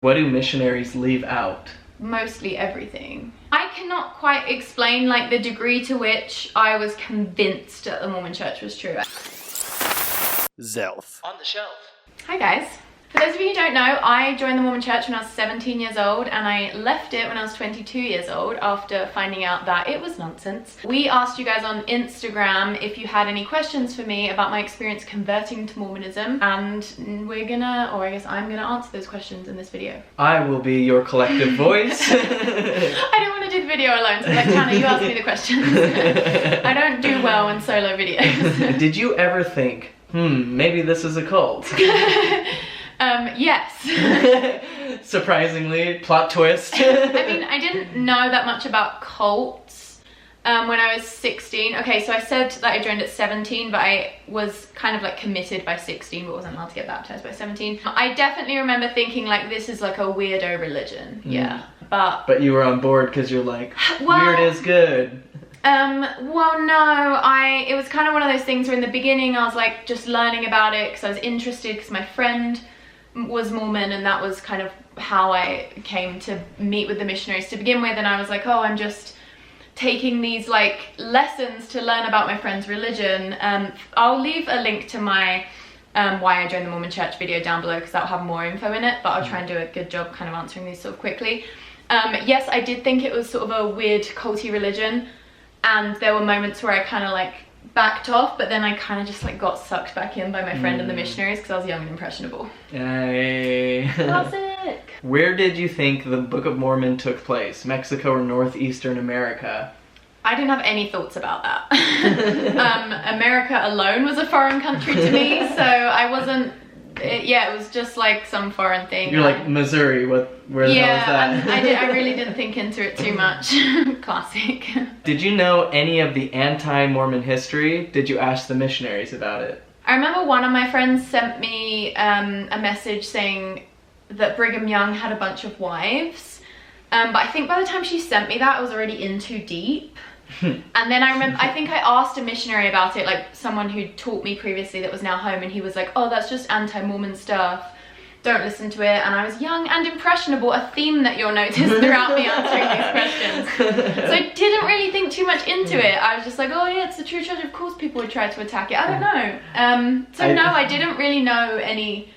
What do missionaries leave out? Mostly everything. I cannot quite explain like the degree to which I was convinced that the Mormon church was true. Zelf. On the shelf. Hi guys. For those of you who don't know, I joined the Mormon church when I was 17 years old and I left it when I was 22 years old after finding out that it was nonsense. We asked you guys on Instagram if you had any questions for me about my experience converting to Mormonism, and we're gonna, or I guess I'm gonna answer those questions in this video. I will be your collective voice. I don't want to do the video alone, so like, Hannah, you ask me the questions. I don't do well in solo videos. Did you ever think, maybe this is a cult? Yes. Surprisingly, plot twist. I mean, I didn't know that much about cults when I was 16. Okay, so I said that I joined at 17, but I was kind of like committed by 16, but wasn't allowed to get baptized by 17. I definitely remember thinking like, this is like a weirdo religion. Yeah, but you were on board because you're like, weird is good. Well, no, it was kind of one of those things where in the beginning I was like just learning about it because I was interested because my friend was Mormon, and that was kind of how I came to meet with the missionaries to begin with. And I was like, oh, I'm just taking these like lessons to learn about my friend's religion. I'll leave a link to my why I joined the Mormon church video down below because that'll have more info in it, but I'll try and do a good job kind of answering these sort of quickly. Yes, I did think it was sort of a weird culty religion, and there were moments where I kind of like backed off, but then I kind of just like got sucked back in by my friend and the missionaries because I was young and impressionable. Yay. Classic. Where did you think the Book of Mormon took place? Mexico or Northeastern America? I didn't have any thoughts about that. America alone was a foreign country to me, so I wasn't, it was just like some foreign thing. You're like, Missouri, where the hell is that? I really didn't think into it too much. Classic. Did you know any of the anti-Mormon history? Did you ask the missionaries about it? I remember one of my friends sent me a message saying that Brigham Young had a bunch of wives, but I think by the time she sent me that, I was already in too deep. And then I think I asked a missionary about it, like someone who taught me previously that was now home, and he was like, oh, that's just anti-Mormon stuff, don't listen to it. And I was young and impressionable, a theme that you'll notice throughout me answering these questions. So I didn't really think too much into it. I was just like, oh yeah, it's the true church, of course people would try to attack it. I don't know. So no, I didn't really know any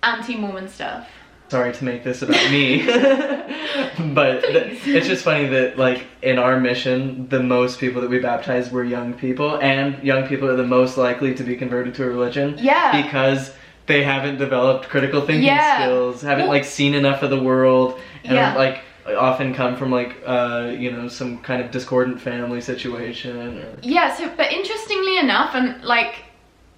anti-Mormon stuff. Sorry to make this about me, but it's just funny that like in our mission, the most people that we baptized were young people, and young people are the most likely to be converted to a religion. Yeah. Because they haven't developed critical thinking skills, haven't like seen enough of the world, and like often come from like you know, some kind of discordant family situation. Or... Yeah. So, but interestingly enough, and like.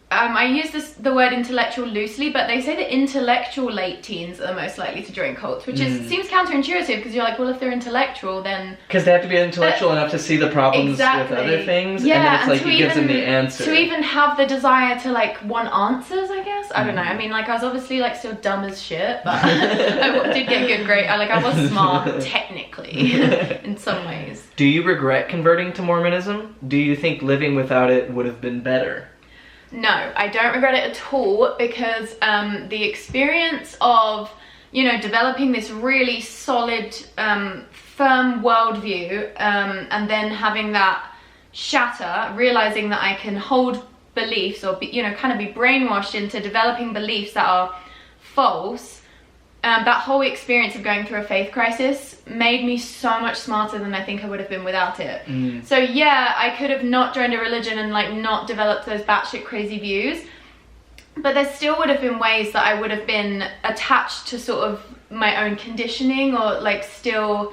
I use the word intellectual loosely, but they say that intellectual late teens are the most likely to join cults, which seems counterintuitive because you're like, well, if they're intellectual, then... Because they have to be intellectual enough to see the problems with other things, and then it's like it gives them the answer. To even have the desire to like want answers, I guess? I don't know. I mean, like I was obviously like still dumb as shit, but I did get good grades. I was smart, technically, in some ways. Do you regret converting to Mormonism? Do you think living without it would have been better? No, I don't regret it at all, because the experience of, you know, developing this really solid, firm worldview, and then having that shatter, realizing that I can hold beliefs or, you know, kind of be brainwashed into developing beliefs that are false, that whole experience of going through a faith crisis made me so much smarter than I think I would have been without it. So yeah, I could have not joined a religion and like not developed those batshit crazy views, but there still would have been ways that I would have been attached to sort of my own conditioning, or like still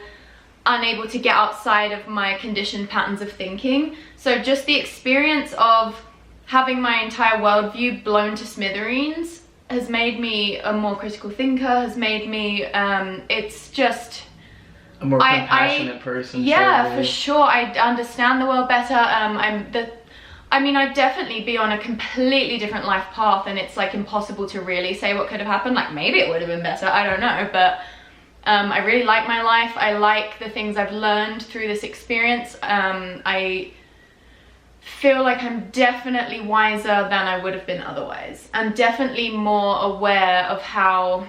unable to get outside of my conditioned patterns of thinking. So just the experience of having my entire worldview blown to smithereens has made me a more critical thinker, has made me, it's just... A more compassionate person. Yeah, certainly. For sure. I understand the world better. I mean, I'd definitely be on a completely different life path, and it's like impossible to really say what could have happened. Like maybe it would have been better, I don't know, but I really like my life. I like the things I've learned through this experience. I feel like I'm definitely wiser than I would have been otherwise. I'm definitely more aware of how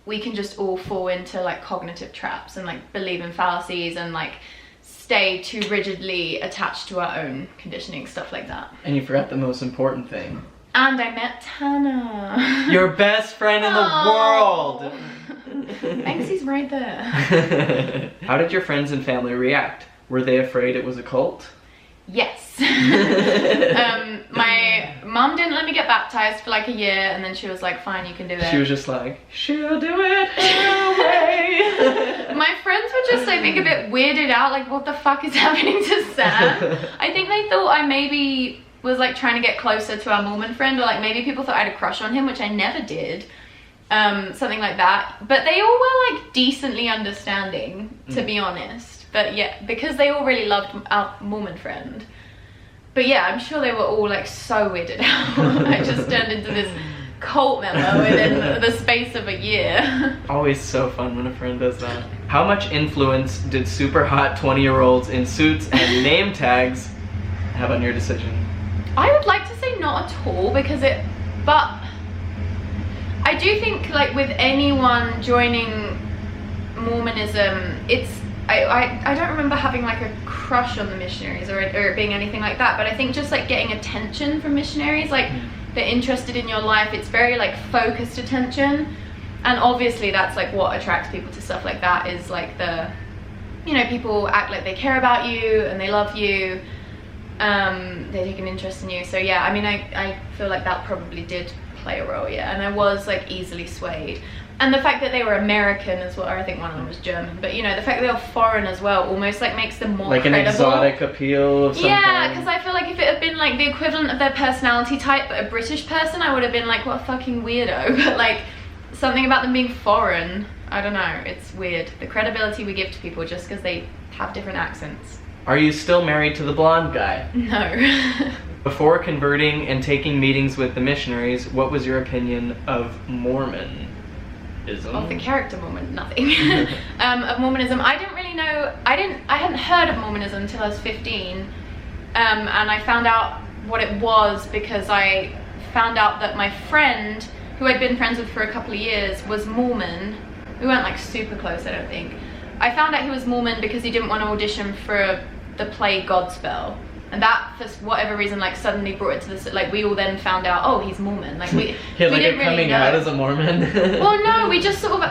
we can just all fall into like cognitive traps and like believe in fallacies and like stay too rigidly attached to our own conditioning, stuff like that. And you forgot the most important thing. And I met Tanner. Your best friend in the world. Thanks, he's right there. How did your friends and family react? Were they afraid it was a cult? Yes. My mom didn't let me get baptized for like a year, and then she was like, fine, you can do it. She was just like, she'll do it her way. My friends were just, I think, a bit weirded out, like, what the fuck is happening to Sam? I think they thought I maybe was like trying to get closer to our Mormon friend, or like maybe people thought I had a crush on him, which I never did. Something like that. But they all were like decently understanding, to be honest. But yeah, because they all really loved our Mormon friend. But yeah, I'm sure they were all like so weirded out. I just turned into this cult member within the space of a year. Always so fun when a friend does that. How much influence did super hot 20-year-olds in suits and name tags have on your decision? I would like to say not at all, because but I do think like with anyone joining Mormonism, I don't remember having like a crush on the missionaries or it being anything like that, but I think just like getting attention from missionaries, like they're interested in your life, it's very like focused attention, and obviously that's like what attracts people to stuff like that, is like the, you know, people act like they care about you and they love you, they take an interest in you. So yeah, I mean, I feel like that probably did play a role, yeah, and I was like easily swayed. And the fact that they were American as well, or I think one of them was German, but you know, the fact that they were foreign as well almost like makes them more like credible. An exotic appeal of some Yeah, kind. because I feel like if it had been like the equivalent of their personality type, but a British person, I would have been like, what a fucking weirdo. But like, something about them being foreign, I don't know, it's weird. The credibility we give to people just because they have different accents. Are you still married to the blonde guy? No. Before converting and taking meetings with the missionaries, what was your opinion of Mormonism? Of the character Mormon, nothing. Of Mormonism, I didn't really know, I hadn't heard of Mormonism until I was 15, and I found out what it was because I found out that my friend, who I'd been friends with for a couple of years, was Mormon. We weren't like super close, I don't think. I found out he was Mormon because he didn't want to audition for the play Godspell. And that, for whatever reason, like suddenly brought it to this, like we all then found out, oh, he's Mormon. Like we like didn't really coming know. out as a Mormon? Well, no, we just sort of,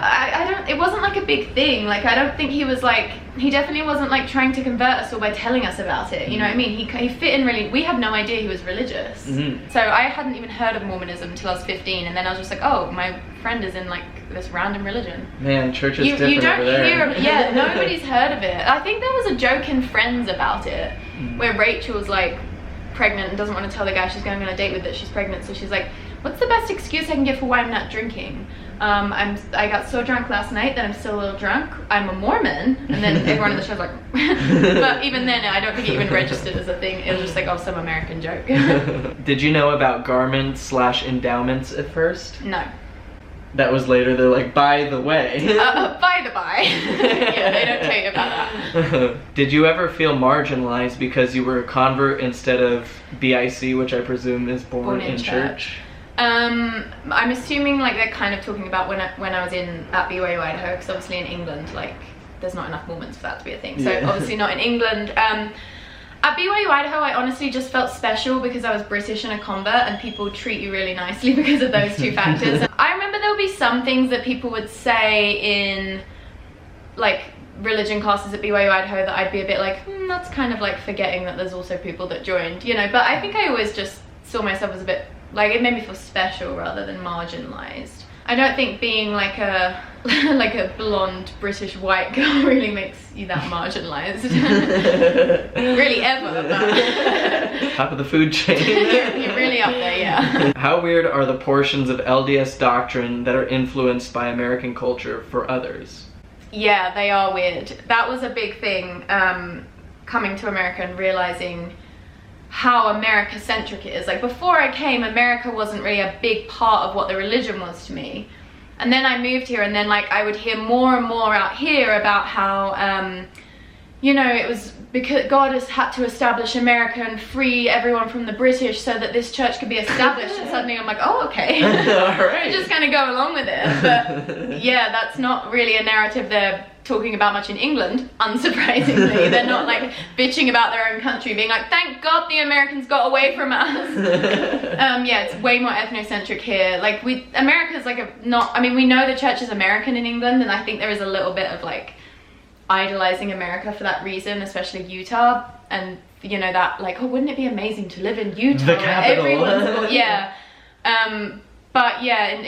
it wasn't like a big thing. Like, I don't think he was like, he definitely wasn't like trying to convert us or by telling us about it. You know what I mean? He fit in really, we had no idea he was religious. So I hadn't even heard of Mormonism until I was 15. And then I was just like, oh, my friend is in like this random religion. Man, church is different you don't over there. hear of, yeah, nobody's heard of it. I think there was a joke in Friends about it, where Rachel's like pregnant and doesn't want to tell the guy she's going on a date with that she's pregnant, so she's like, what's the best excuse I can give for why I'm not drinking? I got so drunk last night that I'm still a little drunk. I'm a Mormon. And then everyone in the show's like, but even then I don't think it even registered as a thing. It was just like, oh, some American joke. Did you know about garments/endowments at first? No. That was later, they're like, by the way. By the by. Yeah, they don't tell you about that. Did you ever feel marginalized because you were a convert instead of BIC, which I presume is born in church? I'm assuming like they're kind of talking about when I was at BYU Idaho, because obviously in England, like, there's not enough Mormons for that to be a thing. So yeah. Obviously not in England. At BYU Idaho, I honestly just felt special because I was British and a convert, and people treat you really nicely because of those two factors. I remember there would be some things that people would say in like religion classes at BYU Idaho that I'd be a bit like, that's kind of like forgetting that there's also people that joined, you know. But I think I always just saw myself as a bit, like, it made me feel special rather than marginalized. I don't think being like a like a blonde British white girl really makes you that marginalized. Really ever. But Top of the food chain. you're really up there, yeah. How weird are the portions of LDS doctrine that are influenced by American culture for others? Yeah, they are weird. That was a big thing, coming to America and realizing how America-centric it is. Like, before I came, America wasn't really a big part of what the religion was to me. And then I moved here, and then like I would hear more and more out here about how you know, it was because God has had to establish America and free everyone from the British so that this church could be established. And suddenly I'm like, oh, okay. All right. I just kind of go along with it. But yeah, that's not really a narrative they're talking about much in England, unsurprisingly. They're not like bitching about their own country, being like, thank God the Americans got away from us. Yeah, it's way more ethnocentric here. Like, America's like we know the church is American in England, and I think there is a little bit of like idolizing America for that reason, especially Utah, and you know that like, oh, wouldn't it be amazing to live in Utah? The capital. Yeah. But yeah,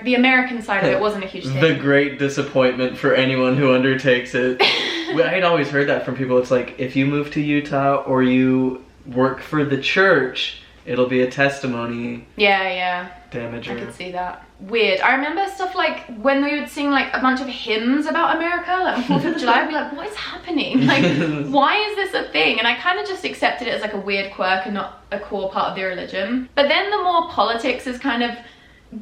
the American side of it wasn't a huge thing. The great disappointment for anyone who undertakes it. I'd always heard that from people. It's like, if you move to Utah or you work for the church, it'll be a testimony. Yeah. Damager. I could see that. Weird. I remember stuff like when we would sing like a bunch of hymns about America, like on 4th of July, I'd be like, what is happening? Like, why is this a thing? And I kind of just accepted it as like a weird quirk and not a core part of the religion. But then the more politics has kind of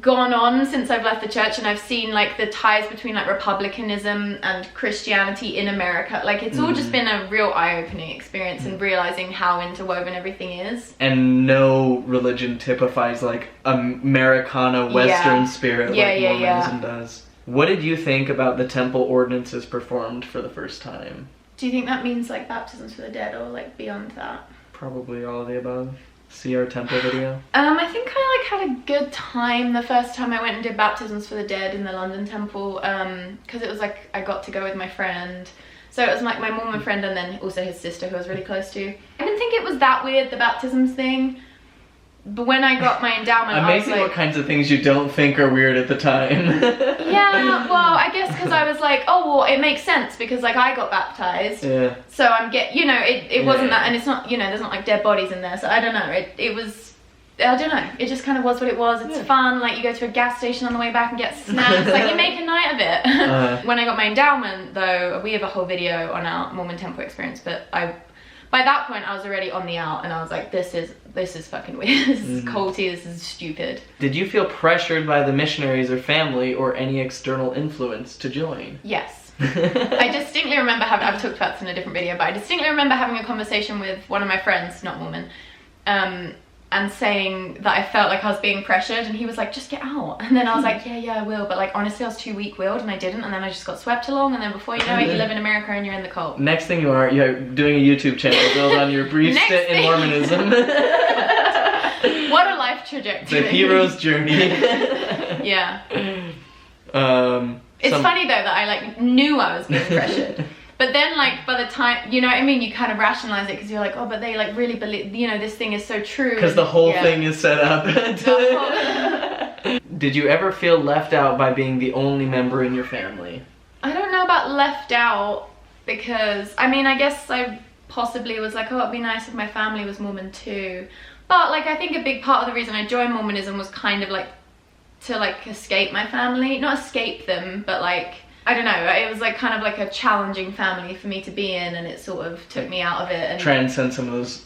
gone on since I've left the church, and I've seen like the ties between like republicanism and Christianity in America. Like, it's all just been a real eye-opening experience and realizing how interwoven everything is. And no religion typifies like Americana Western spirit like Mormonism does. What did you think about the temple ordinances performed for the first time? Do you think that means like baptisms for the dead, or like beyond that? Probably all of the above. See our temple video? I think I like had a good time the first time I went and did baptisms for the dead in the London temple, because it was like I got to go with my friend. So it was like my Mormon friend and then also his sister, who I was really close to. I didn't think it was that weird, the baptisms thing. But when I got my endowment, amazing, I was like, what kinds of things you don't think are weird at the time. Yeah, well, I guess because I was like, oh, well, it makes sense because like I got baptized. Yeah. So I'm it wasn't that, and it's not, there's not like dead bodies in there. So I don't know. It was, I don't know. It just kind of was what it was. It's fun. Like, you go to a gas station on the way back and get snacks. Like, you make a night of it. When I got my endowment, though, we have a whole video on our Mormon temple experience, but by that point, I was already on the out, and I was like, this is fucking weird. This is culty, this is stupid. Did you feel pressured by the missionaries or family or any external influence to join? Yes. I distinctly remember I've talked about this in a different video, but I distinctly remember having a conversation with one of my friends, not Mormon, and saying that I felt like I was being pressured, and he was like, just get out. And then I was like, yeah, I will. But like, honestly, I was too weak-willed and I didn't, and then I just got swept along, and then before you know it, you live in America and you're in the cult. Next thing you're doing a YouTube channel built on your brief stint in Mormonism. What a life trajectory. The hero's journey. Yeah. It's funny though that I like knew I was being pressured. But then, like, by the time, you know what I mean, you kind of rationalize it because you're like, oh, but they like really believe, this thing is so true. Because the whole thing is set up. Did you ever feel left out by being the only member in your family? I don't know about left out, because, I guess I possibly was like, oh, it'd be nice if my family was Mormon too. But, like, I think a big part of the reason I joined Mormonism was kind of like to like escape my family. Not escape them, but like, I don't know, it was like kind of like a challenging family for me to be in, and it sort of took me out of it. And transcend some of those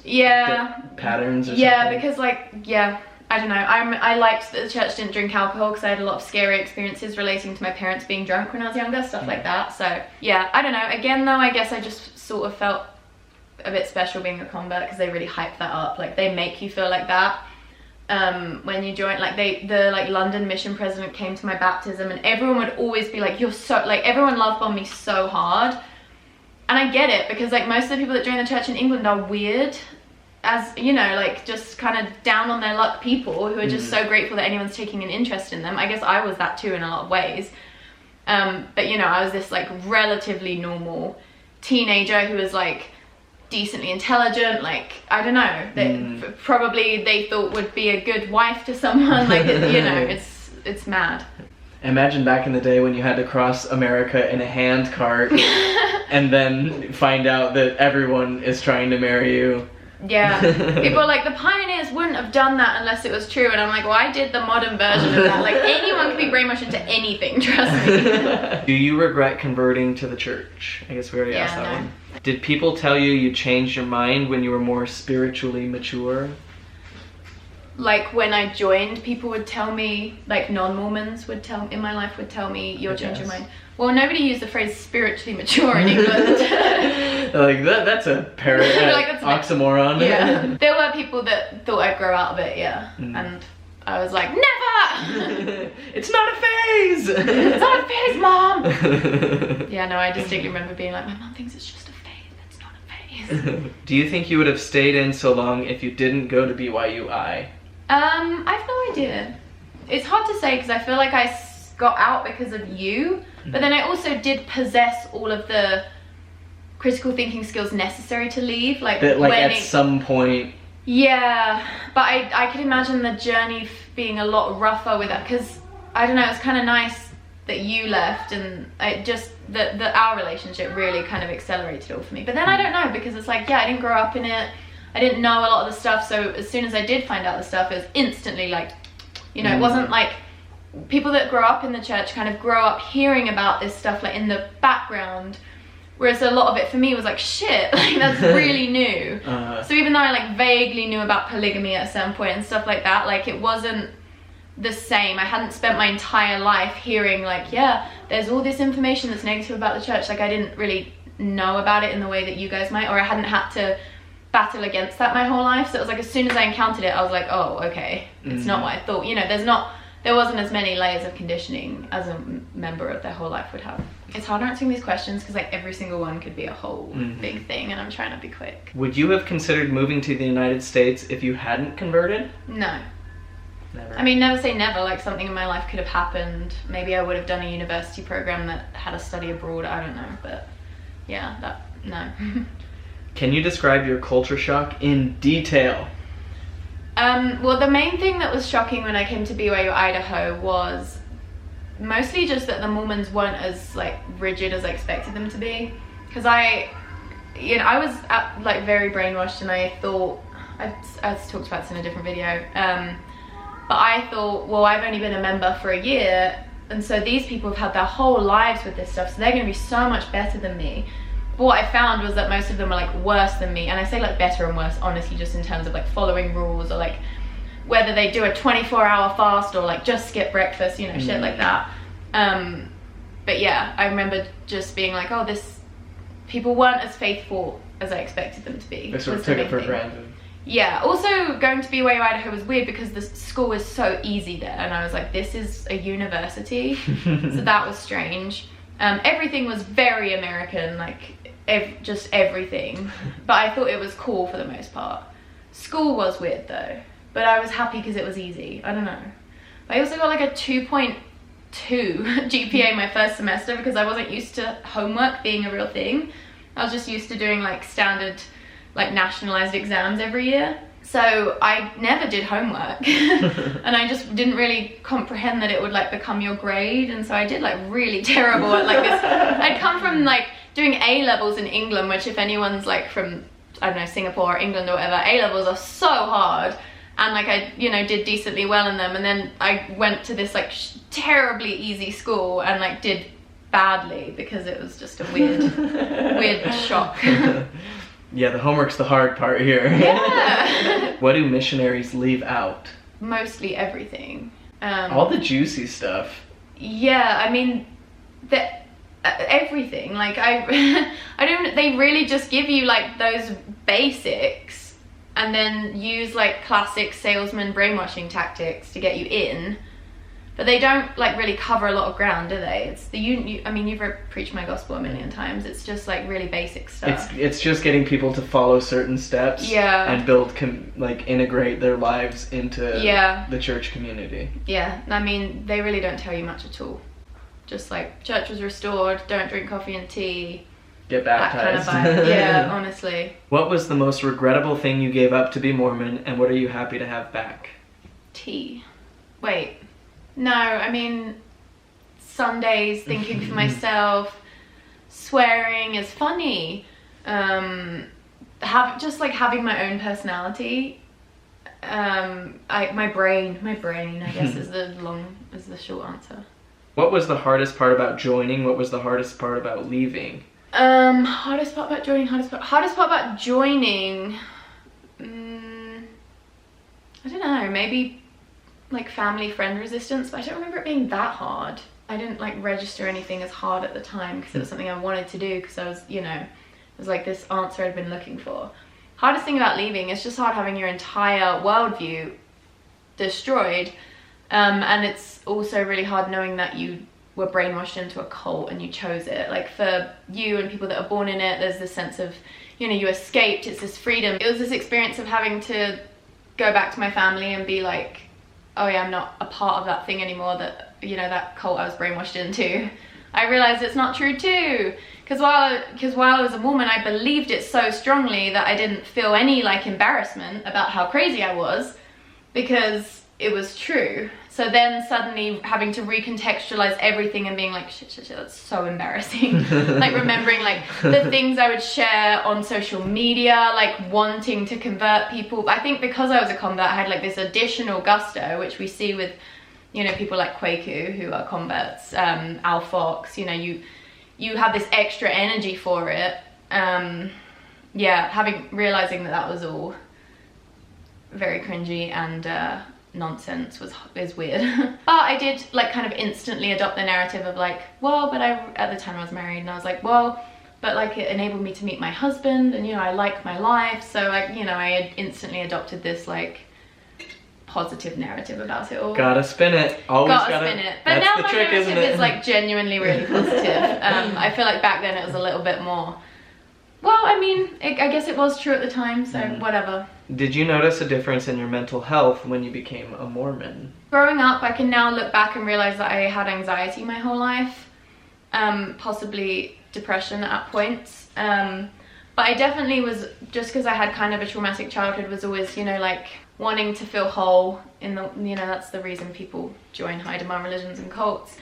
patterns or something. Because like, I don't know, I liked that the church didn't drink alcohol because I had a lot of scary experiences relating to my parents being drunk when I was younger, stuff like that. So yeah, I don't know. Again though, I guess I just sort of felt a bit special being a convert because they really hype that up. Like, they make you feel like that. When you join, like the London mission president came to my baptism, and everyone would always be like, you're so, like, everyone love bombed me so hard. And I get it, because like most of the people that join the church in England are weird, as like just kind of down on their luck people who are just so grateful that anyone's taking an interest in them. I guess I was that too in a lot of ways. But I was this like relatively normal teenager who was like decently intelligent, like, I don't know, that probably they thought would be a good wife to someone, like, it's mad. Imagine back in the day when you had to cross America in a hand cart and then find out that everyone is trying to marry you. Yeah, people are like, the pioneers wouldn't have done that unless it was true, and I'm like, well, I did the modern version of that. Like, anyone can be brainwashed into anything, trust me. Do you regret converting to the church? I guess we already asked that one. Did people tell you changed your mind when you were more spiritually mature? like when I joined, people would tell me, like non-Mormons would tell in my life would tell me, you'll change your mind. Well, nobody used the phrase spiritually mature in England. Like that's a that's oxymoron. Yeah. There were people that thought I'd grow out of it, yeah. And I was like, never! It's not a phase! It's not a phase, Mom! Yeah, no, I distinctly remember being like, my mom thinks it's just a phase, it's not a phase. Do you think you would have stayed in so long if you didn't go to BYUI? I have no idea. It's hard to say because I feel like I got out because of you, but then I also did possess all of the critical thinking skills necessary to leave. Like at some point. Yeah, but I could imagine the journey being a lot rougher with that, because I don't know, it's kind of nice that you left, and it just that our relationship really kind of accelerated it all for me. But then I don't know, because it's like, yeah, I didn't grow up in it, I didn't know a lot of the stuff, so as soon as I did find out the stuff, it was instantly like, you know, it wasn't like people that grow up in the church kind of grow up hearing about this stuff like in the background, whereas a lot of it for me was like, shit, like that's really new. So even though I like vaguely knew about polygamy at a certain point and stuff like that, like it wasn't the same. I hadn't spent my entire life hearing like, yeah, there's all this information that's negative about the church. Like I didn't really know about it in the way that you guys might, or I hadn't had to battle against that my whole life. So it was like, as soon as I encountered it, I was like, oh, okay, it's not what I thought. You know, there wasn't as many layers of conditioning as a member of their whole life would have. It's hard answering these questions because like every single one could be a whole big thing, and I'm trying to be quick. Would you have considered moving to the United States if you hadn't converted? No. Never. I mean, never say never. Like something in my life could have happened. Maybe I would have done a university program that had a study abroad. I don't know, but yeah, no. Can you describe your culture shock in detail? Well, the main thing that was shocking when I came to BYU, Idaho, was mostly just that the Mormons weren't as like rigid as I expected them to be. Because I was like very brainwashed, and I thought, I talked about this in a different video, but I thought, well, I've only been a member for a year, and so these people have had their whole lives with this stuff, so they're going to be so much better than me. But what I found was that most of them are like worse than me, and I say like better and worse honestly just in terms of like following rules, or like whether they do a 24-hour fast or like just skip breakfast, you know, shit like that. But yeah, I remember just being like, oh, people weren't as faithful as I expected them to be. They sort of took it for granted. Yeah, also going to BYU Idaho was weird because the school is so easy there, and I was like, this is a university. So that was strange. Everything was very American, like just everything, but I thought it was cool for the most part. School was weird though, but I was happy because it was easy. I don't know. But I also got like a 2.2 GPA my first semester because I wasn't used to homework being a real thing. I was just used to doing like standard like nationalized exams every year. So I never did homework and I just didn't really comprehend that it would like become your grade, and so I did like really terrible at like this. I'd come from like doing A-levels in England, which if anyone's like from, I don't know, Singapore or England or whatever, A-levels are so hard, and like I, you know, did decently well in them, and then I went to this like terribly easy school and like did badly because it was just a weird shock. Yeah, the homework's the hard part here. Yeah. What do missionaries leave out? Mostly everything. All the juicy stuff. Yeah, I mean, everything. Like they really just give you like those basics, and then use like classic salesman brainwashing tactics to get you in. But they don't like really cover a lot of ground, do they? It's I mean, you've preached my gospel a million times. It's just like really basic stuff. It's just getting people to follow certain steps. Yeah. And integrate their lives into the church community. Yeah, I mean, they really don't tell you much at all. Just like, church was restored, don't drink coffee and tea. Get baptized. That kind of vibe. Yeah, honestly. What was the most regrettable thing you gave up to be Mormon, and what are you happy to have back? Tea. Wait. No, I mean, Sundays, thinking for myself, swearing is funny, just like having my own personality. My brain, I guess is the short answer. What was the hardest part about joining? What was the hardest part about leaving? Hardest part about joining. I don't know, maybe like family friend resistance, but I don't remember it being that hard. I didn't like register anything as hard at the time because it was something I wanted to do because I was, you know, it was like this answer I'd been looking for. Hardest thing about leaving, it's just hard having your entire worldview destroyed, and it's also really hard knowing that you were brainwashed into a cult and you chose it. Like for you and people that are born in it, there's this sense of, you know, you escaped, it's this freedom. It was this experience of having to go back to my family and be like, oh yeah, I'm not a part of that thing anymore, that, you know, that cult I was brainwashed into. I realized it's not true too. Because while I was a Mormon, I believed it so strongly that I didn't feel any like embarrassment about how crazy I was, because it was true. So then suddenly having to recontextualize everything and being like, shit, that's so embarrassing. Like remembering like the things I would share on social media, like wanting to convert people. I think because I was a convert, I had like this additional gusto, which we see with, you know, people like Kwaku who are converts, Al Fox, you know, you have this extra energy for it. Yeah, realizing that was all very cringy and nonsense is weird. But I did like kind of instantly adopt the narrative of like, well, but at the time I was married, and I was like, well, but like it enabled me to meet my husband, and you know, I like my life, so like, you know, I had instantly adopted this like positive narrative about it all. Gotta spin it. Always gotta spin it. But now my narrative is like genuinely really positive. I feel like back then it was a little bit more, well, I mean, I guess it was true at the time, so whatever. Did you notice a difference in your mental health when you became a Mormon? Growing up, I can now look back and realize that I had anxiety my whole life, possibly depression at points. But I definitely was, just because I had kind of a traumatic childhood, was always, you know, like wanting to feel whole in the, you know, that's the reason people join high demand religions and cults.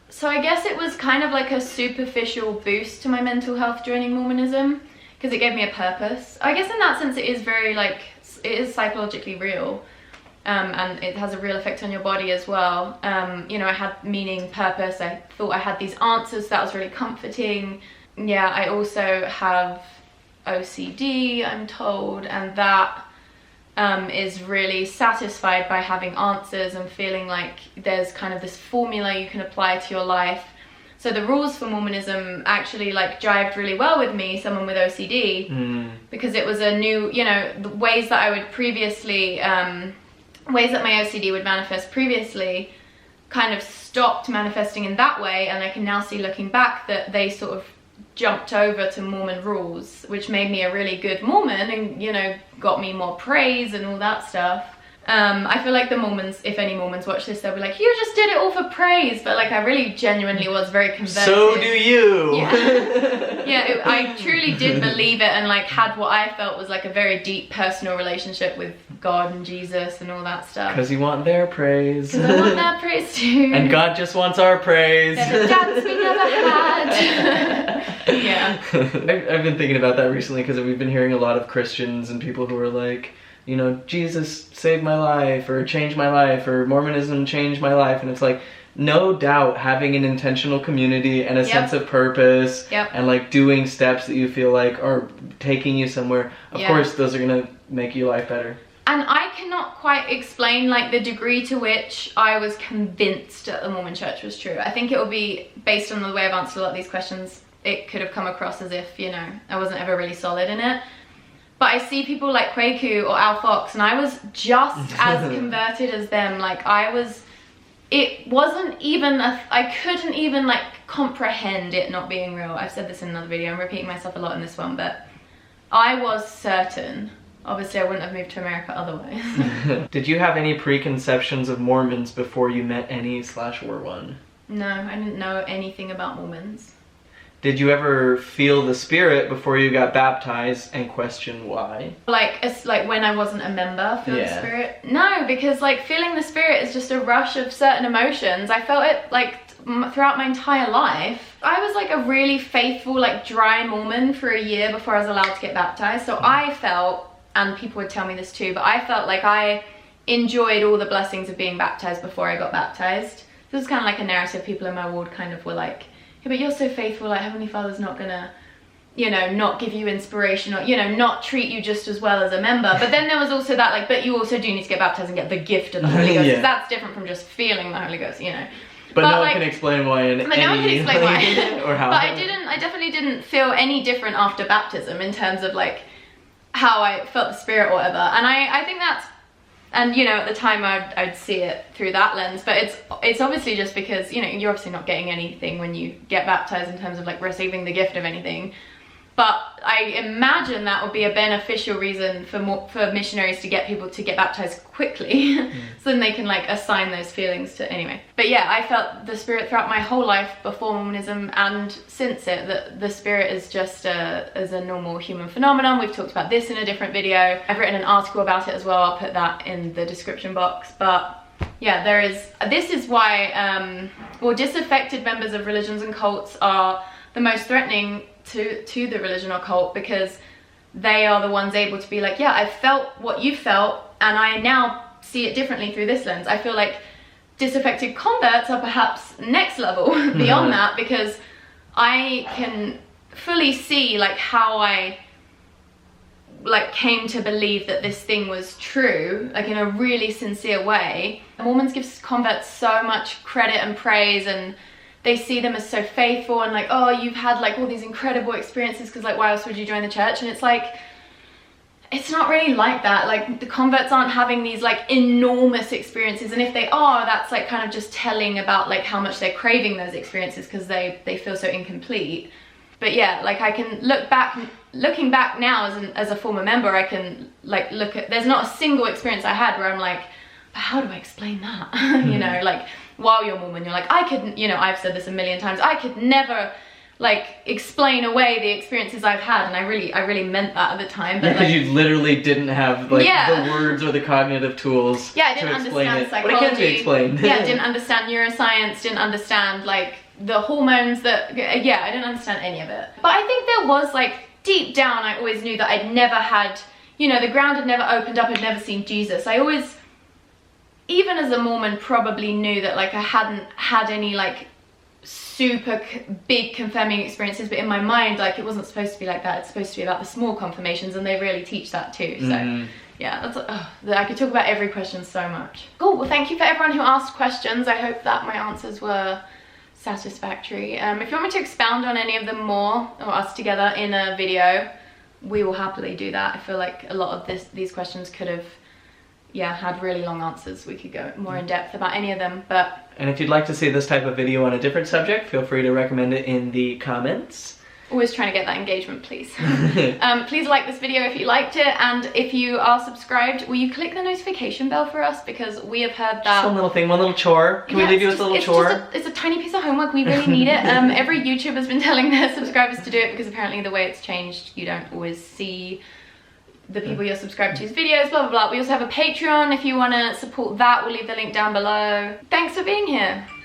So I guess it was kind of like a superficial boost to my mental health joining Mormonism, because it gave me a purpose. I guess in that sense it is very like, it is psychologically real, and it has a real effect on your body as well. You know, I had meaning, purpose, I thought I had these answers, so that was really comforting. Yeah, I also have OCD, I'm told, and that is really satisfied by having answers and feeling like there's kind of this formula you can apply to your life. So the rules for Mormonism actually like jived really well with me, someone with OCD, because it was a new, you know, the ways that I would previously, ways that my OCD would manifest previously kind of stopped manifesting in that way, and I can now see looking back that they sort of jumped over to Mormon rules, which made me a really good Mormon and, you know, got me more praise and all that stuff. I feel like the Mormons, if any Mormons watch this, they'll be like, you just did it all for praise, but like I really genuinely was very converted. So do you. Yeah, yeah, I truly did believe it, and like had what I felt was like a very deep personal relationship with God and Jesus and all that stuff. Because you want their praise. Because I want their praise too. And God just wants our praise. They're the dads we never had. Yeah. I've been thinking about that recently, because we've been hearing a lot of Christians and people who are like, you know, Jesus saved my life, or changed my life, or Mormonism changed my life. And it's like, no doubt having an intentional community and a sense of purpose and like doing steps that you feel like are taking you somewhere, of course those are gonna make your life better. And I cannot quite explain like the degree to which I was convinced that the Mormon church was true. I think it will be based on the way I've answered a lot of these questions, it could have come across as if, you know, I wasn't ever really solid in it. But I see people like Kwaku or Al Fox, and I was just as converted as them. Like it wasn't even, I couldn't even like comprehend it not being real. I've said this in another video, I'm repeating myself a lot in this one, but I was certain. Obviously I wouldn't have moved to America otherwise. Did you have any preconceptions of Mormons before you met any/were one? No, I didn't know anything about Mormons. Did you ever feel the Spirit before you got baptized and question why? Like, it's like when I wasn't a member, feel the Spirit? No, because like feeling the Spirit is just a rush of certain emotions. I felt it like throughout my entire life. I was like a really faithful, like dry Mormon for a year before I was allowed to get baptized. So I felt, and people would tell me this too, but I felt like I enjoyed all the blessings of being baptized before I got baptized. This was kind of like a narrative people in my ward kind of were like, yeah, but you're so faithful, like Heavenly Father's not gonna, you know, not give you inspiration, or, you know, not treat you just as well as a member. But then there was also that, like, but you also do need to get baptized and get the gift of the Holy Ghost. Yeah. That's different from just feeling the Holy Ghost, you know. But no one like, can explain why in but no one can explain why. or how. But I definitely didn't feel any different after baptism in terms of like how I felt the Spirit or whatever. And I think that's, and you know, at the time I'd see it through that lens, but it's obviously just because, you know, you're obviously not getting anything when you get baptized in terms of like receiving the gift of anything. But I imagine that would be a beneficial reason for missionaries to get people to get baptized quickly, so then they can like assign those feelings to, anyway. But yeah, I felt the Spirit throughout my whole life before Mormonism and since it, that the Spirit is just as a normal human phenomenon. We've talked about this in a different video. I've written an article about it as well. I'll put that in the description box. But yeah, this is why, well, disaffected members of religions and cults are the most threatening to the religion or cult, because they are the ones able to be like, yeah, I felt what you felt and I now see it differently through this lens. I feel like disaffected converts are perhaps next level beyond that, because I can fully see like how I like came to believe that this thing was true, like in a really sincere way. Mormons give converts so much credit and praise, and they see them as so faithful and like, oh, you've had like all these incredible experiences, because like why else would you join the church? And it's like, it's not really like that. Like the converts aren't having these like enormous experiences, and if they are, that's like kind of just telling about like how much they're craving those experiences because they feel so incomplete. But yeah, like I can looking back now as a former member, I can like look at, there's not a single experience I had where I'm like, but how do I explain that? You know, like while you're Mormon, you're like, I couldn't, you know, I've said this a million times, I could never like explain away the experiences I've had, and I really meant that at the time. But because like, you literally didn't have like the words or the cognitive tools. Yeah, I didn't to explain understand it. psychology. But it can't be explained. Yeah, didn't understand neuroscience, didn't understand like the hormones that, yeah, I didn't understand any of it. But I think there was like, deep down, I always knew that I'd never had, you know, the ground had never opened up, I'd never seen Jesus. I always, even as a Mormon, probably knew that like I hadn't had any like super big confirming experiences, but in my mind, like it wasn't supposed to be like that. It's supposed to be about the small confirmations, and they really teach that too. So yeah, that's, I could talk about every question so much. Cool, well thank you for everyone who asked questions. I hope that my answers were satisfactory. If you want me to expound on any of them more, or us together in a video, we will happily do that. I feel like a lot of these questions could have, yeah, had really long answers. We could go more in depth about any of them, but... And if you'd like to see this type of video on a different subject, feel free to recommend it in the comments. Always trying to get that engagement, please. Please like this video if you liked it, and if you are subscribed, will you click the notification bell for us, because we have heard that... Just one little thing, one little chore. Can we leave you with a little chore? It's a tiny piece of homework, we really need it. Every YouTuber has been telling their subscribers to do it, because apparently the way it's changed, you don't always see the people you're subscribed to's videos, blah blah blah. We also have a Patreon if you want to support that. We'll leave the link down below. Thanks for being here.